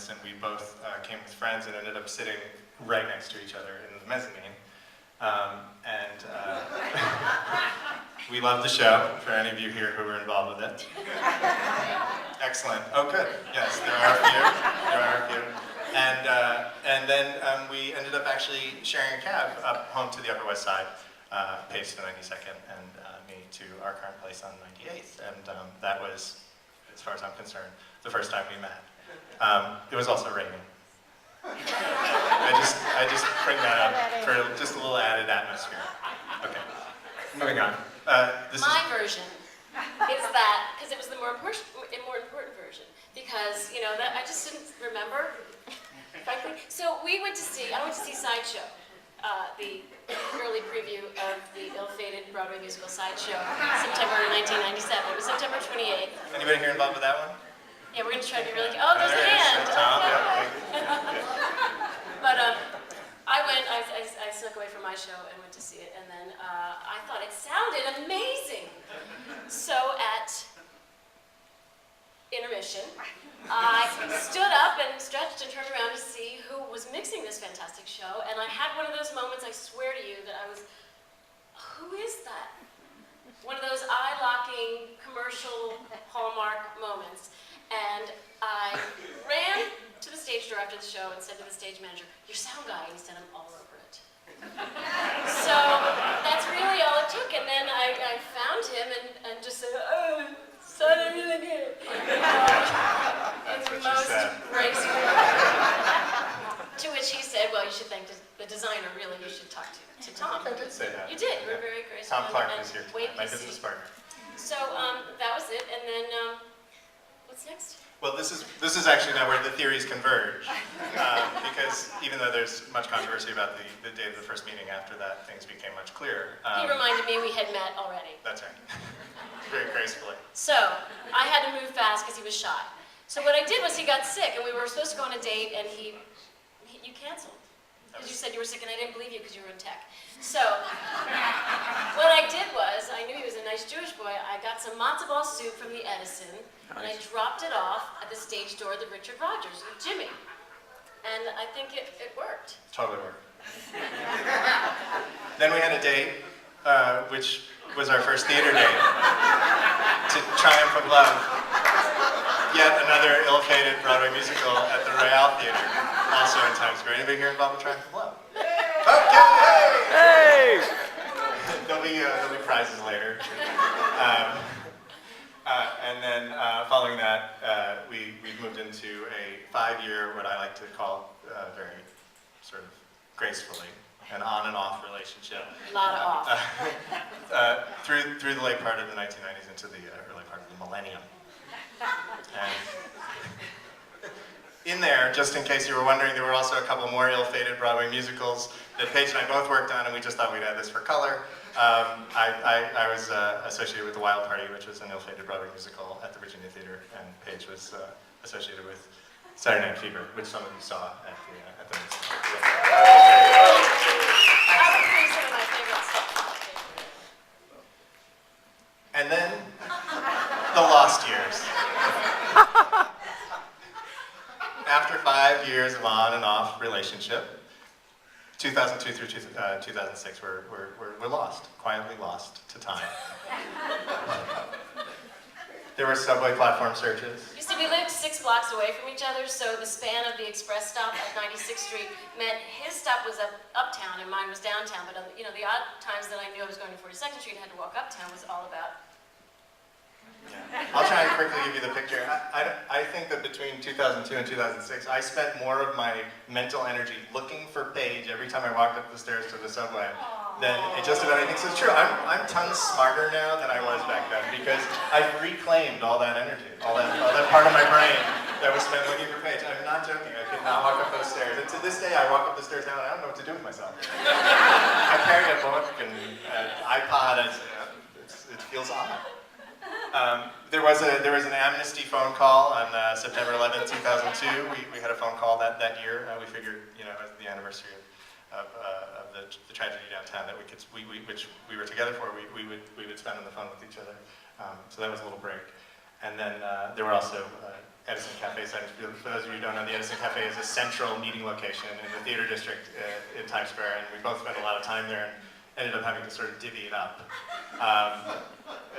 apartments, and we both came with friends and ended up sitting right next to each other in the mezzanine. We loved the show, for any of you here who were involved with it. Excellent. Oh, good. Yes, there are a few. There are a few. And then we ended up actually sharing a cab up home to the Upper West Side, Paige to the 92nd, and me to our current place on 98th. And that was, as far as I'm concerned, the first time we met. It was also raining. I just bring that up for just a little added atmosphere. Okay, moving on. My version is that, because it was the more important version, because, you know, that I just didn't remember, frankly. So I went to see Sideshow, the early preview of the ill-fated Broadway musical Sideshow, September 1997. It was September 28th. Anybody here involved with that one? Yeah, we're going to try to be really, oh, there's a hand. But I snuck away from my show and went to see it, and then I thought it sounded amazing. So at intermission, I stood up and stretched and turned around to see who was mixing this fantastic show, and I had one of those moments, I swear to you, that I was, who is that? One of those eye-locking commercial Hallmark moments. And I ran to the stage director of the show and said to the stage manager, "Your sound guy," and he said, "I'm all over it." So that's really all it took. And then I found him and just said, "Oh, sounded really good." In the most graceful way. To which he said, "Well, you should thank the designer, really. You should talk to Tom." I did say that. You did. You were very graceful. Tom Clark was here tonight, my business partner. So that was it. And then what's next? Well, this is actually now where the theories converge, because even though there's much controversy about the day of the first meeting, after that things became much clearer. He reminded me we had met already. That's right. Very gracefully. So I had to move fast because he was shy. So what I did was he got sick, and we were supposed to go on a date, and you canceled. Because you said you were sick, and I didn't believe you because you were in tech. So what I did was, I knew he was a nice Jewish boy, I got some matzo ball soup from the Edison, and I dropped it off at the stage door of the Richard Rogers with Jimmy. And I think it worked. Totally worked. Then we had a date, which was our first theater date, to Triumph of Love. Yet another ill-fated Broadway musical at the Royale Theater, also in Times Square. Anybody here involved with Triumph of Love? Okay! Hey! There'll be prizes later. And then following that, we've moved into a 5-year, what I like to call very sort of gracefully, an on and off relationship. A lot of off. Through the late part of the 1990s into the early part of the millennium. And in there, just in case you were wondering, there were also a couple more ill-fated Broadway musicals that Paige and I both worked on, and we just thought we'd add this for color. I was associated with The Wild Party, which was an ill-fated Broadway musical at the Virginia Theater, and Paige was associated with Saturday Night Fever, which some of you saw at the musical. I would say some of my favorites. And then, the lost years. After 5 years of on and off relationship, 2002 through 2006, we're lost, quietly lost to time. There were subway platform searches. You see, we lived 6 blocks away from each other, so the span of the express stop at 96th Street meant his stop was uptown and mine was downtown, but you know, the odd times that I knew I was going to 42nd Street and had to walk uptown was all about. Yeah. I'll try and quickly give you the picture. I think that between 2002 and 2006, I spent more of my mental energy looking for Paige every time I walked up the stairs to the subway than just about anything. So it's true, I'm tons smarter now than I was back then because I've reclaimed all that energy, all that part of my brain that was spent looking for Paige. I'm not joking, I could not walk up those stairs. And to this day, I walk up the stairs now and I don't know what to do with myself. I carry a book and an iPod, and it feels odd. There was an amnesty phone call on September 11th, 2002. We had a phone call that year. We figured, you know, as the anniversary of the tragedy downtown that which we were together for, we would spend on the phone with each other. So that was a little break. And then there were also Edison Cafe Center. For those of you who don't know, the Edison Cafe is a central meeting location in the theater district in Times Square, and we both spent a lot of time there and ended up having to sort of divvy it up,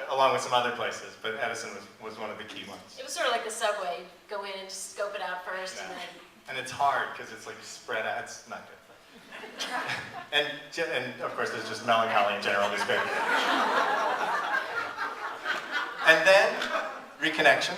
along with some other places, but Edison was one of the key ones. It was sort of like the subway. You go in and just scope it out first, Yeah. and then... And it's hard, because it's like spread out, it's not good. and of course there's just melancholy and general despair. And then, reconnection.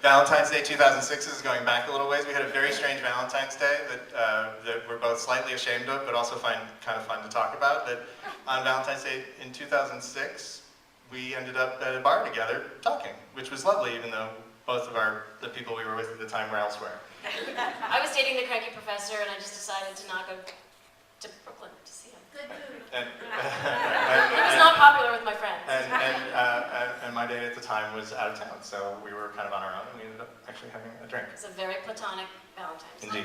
Valentine's Day 2006 is going back a little ways. We had a very strange Valentine's Day that we're both slightly ashamed of, but also find kind of fun to talk about. That on Valentine's Day in 2006, we ended up at a bar together talking, which was lovely, even though both of the people we were with at the time were elsewhere. I was dating the cranky professor, and I just decided to not go to Brooklyn to see him. Good move. It was not popular with my friends. And my date at the time was out of town, so we were kind of on our own, and we ended up actually having a drink. It's a very platonic Valentine's Day. Indeed.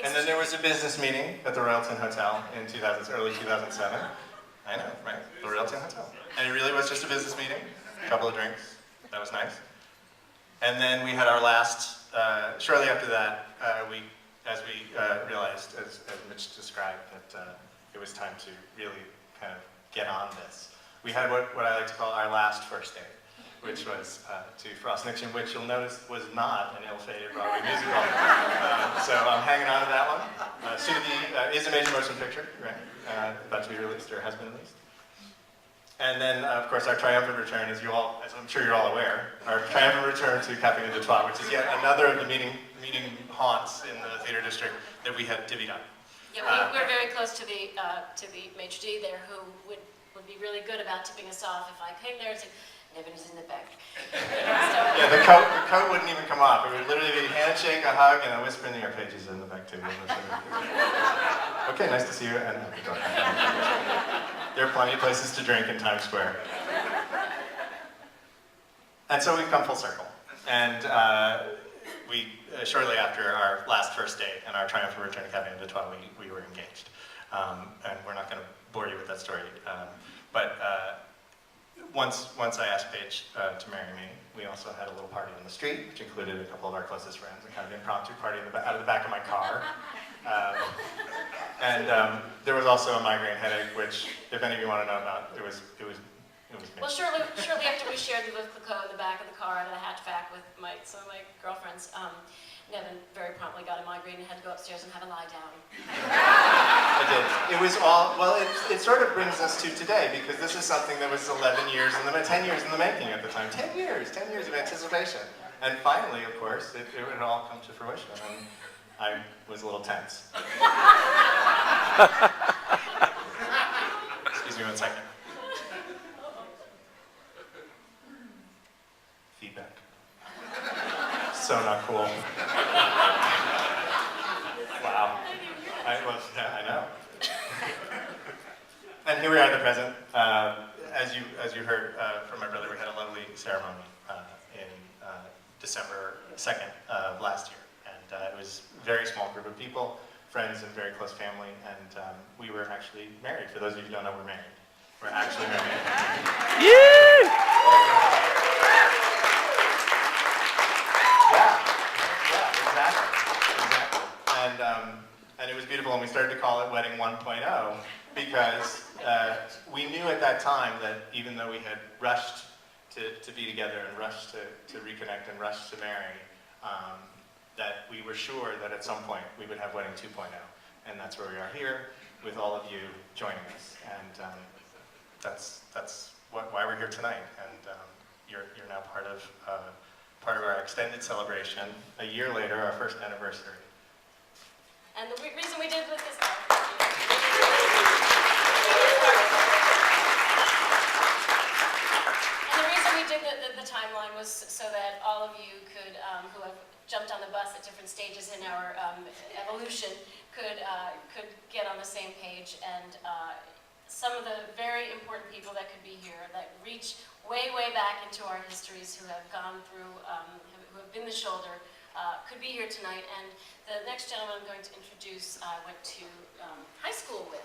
And And then there was a business meeting at the Royalton Hotel in early 2007. I know, right? The Royalton Hotel. And it really was just a business meeting, a couple of drinks. That was nice. And then we had our last, shortly after that, as we realized, as Mitch described, that it was time to really kind of get on this. We had what I like to call our last first date, which was to Frost Nixon, which you'll notice was not an ill-fated Broadway musical. So I'm hanging on to that one. Soon to be, is a major motion picture, right? About to be released, or has been released. And then, of course, our triumphant return, as I'm sure you're all aware, our triumphant return to Café de Trois, which is yet another of the meeting haunts in the theater district that we had divvied up. Yeah, we were very close to the maitre d' there, who would be really good about tipping us off if I came there and said, Nev is in the back. Yeah, the coat wouldn't even come off. It would literally be a handshake, a hug, and a whisper in the ear, Paige is in the back too. Okay, nice to see you. And there are plenty of places to drink in Times Square. And so we've come full circle. And we, shortly after our last first date and our triumphant return to Café de Trois, we were engaged. And we're not going to bore you with that story. But once I asked Paige to marry me, we also had a little party on the street, which included a couple of our closest friends, a kind of impromptu party out of the back of my car. There was also a migraine headache, which, if any of you want to know about, it was me. Well, shortly after we shared the Veuve Clicquot in the back of the car out of the hatchback with some of my girlfriends, Nevin very promptly got a migraine and had to go upstairs and have a lie down. I did. It was all, well, it sort of brings us to today, because this is something that was 10 years in the making at the time. 10 years of anticipation. And finally, of course, it would all come to fruition, and I was a little tense. Excuse me 1 second. Feedback. So not cool. Wow. I know. And here we are at the present. As you heard from my brother, we had a lovely ceremony in December 2nd of last year. And it was a very small group of people, friends and very close family, and we were actually married. For those of you who don't know, we're married. We're actually married. Exactly. And it was beautiful, and we started to call it Wedding 1.0 because we knew at that time that even though we had rushed to be together and rushed to reconnect and rushed to marry, that we were sure that at some point we would have Wedding 2.0. And that's where we are here with all of you joining us. And that's why we're here tonight. And you're now part of our extended celebration. A year later, our first anniversary. And the reason we did this is the timeline was so that all of you could, who have jumped on the bus at different stages in our evolution, could get on the same page. And some of the very important people that could be here, that reach way, way back into our histories, who have gone through, who have been the shoulder, could be here tonight. And the next gentleman I'm going to introduce, I went to high school with.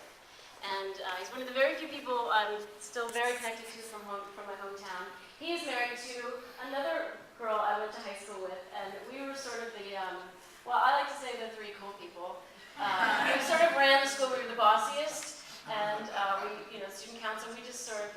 And he's one of the very few people I'm still very connected to from my hometown. He is married to another girl I went to high school with, and we were sort of the, well, I like to say the three cool people. We sort of ran the school, we were the bossiest, and we, student council, we just sort of